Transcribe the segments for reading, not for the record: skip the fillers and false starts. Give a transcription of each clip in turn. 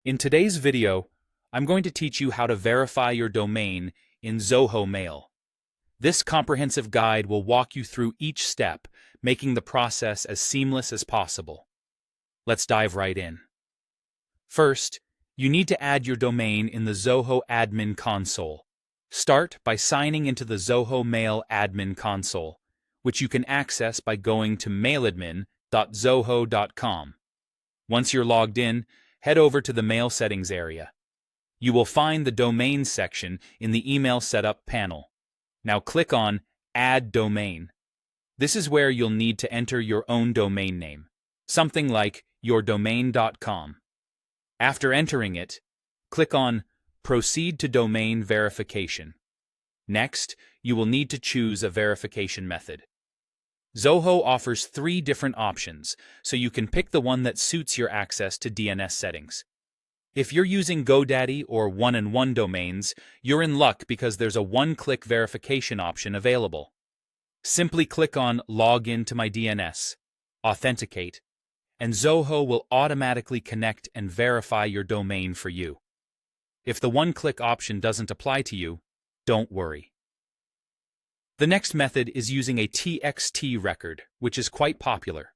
In today's video, I'm going to teach you how to verify your domain in Zoho Mail. This comprehensive guide will walk you through each step, making the process as seamless as possible. Let's dive right in. First, you need to add your domain in the Zoho Admin Console. Start by signing into the Zoho Mail Admin Console, which you can access by going to mailadmin.zoho.com. Once you're logged in, head over to the Mail Settings area. You will find the Domain section in the Email Setup panel. Now click on Add Domain. This is where you'll need to enter your own domain name, something like yourdomain.com. After entering it, click on Proceed to Domain Verification. Next, you will need to choose a verification method. Zoho offers 3 different options, so you can pick the one that suits your access to DNS settings. If you're using GoDaddy or one-on-one domains, you're in luck because there's a one-click verification option available. Simply click on Log in to my DNS, Authenticate, and Zoho will automatically connect and verify your domain for you. If the one-click option doesn't apply to you, don't worry. The next method is using a TXT record, which is quite popular.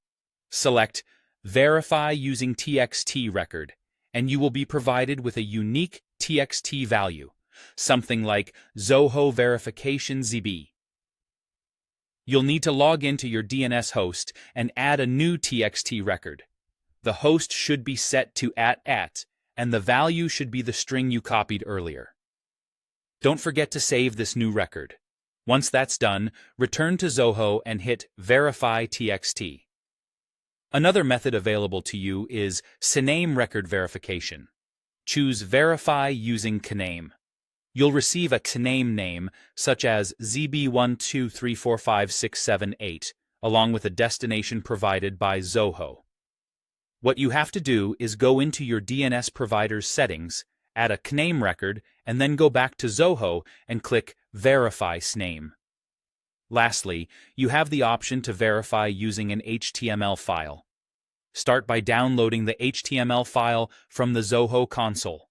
Select Verify using TXT record, and you will be provided with a unique TXT value, something like Zoho Verification ZB. You'll need to log into your DNS host and add a new TXT record. The host should be set to @, and the value should be the string you copied earlier. Don't forget to save this new record. Once that's done, return to Zoho and hit Verify TXT. Another method available to you is CNAME record verification. Choose Verify using CNAME. You'll receive a CNAME name, such as ZB123456788, along with a destination provided by Zoho. What you have to do is go into your DNS provider's settings, add a CNAME record, and then go back to Zoho and click Verify CNAME. Lastly, you have the option to verify using an HTML file. Start by downloading the HTML file from the Zoho console.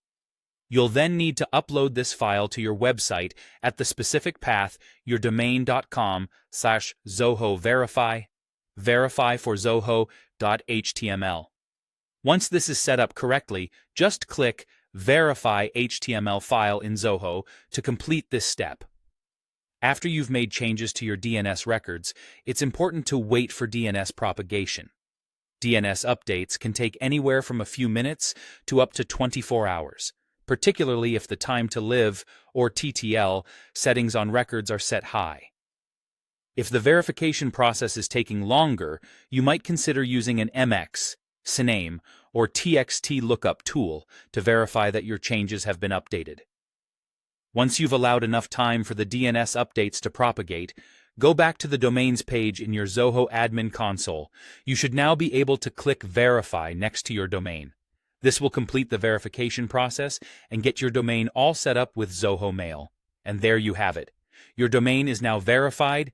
You'll then need to upload this file to your website at the specific path yourdomain.com/Zoho verify for Zoho.html. Once this is set up correctly, just click Verify HTML file in Zoho to complete this step. After you've made changes to your DNS records, it's important to wait for DNS propagation. DNS updates can take anywhere from a few minutes to up to 24 hours, particularly if the time to live, or TTL, settings on records are set high. If the verification process is taking longer, you might consider using an MX, CNAME, or TXT lookup tool to verify that your changes have been updated. Once you've allowed enough time for the DNS updates to propagate, go back to the Domains page in your Zoho Admin Console. You should now be able to click Verify next to your domain. This will complete the verification process and get your domain all set up with Zoho Mail. And there you have it. Your domain is now verified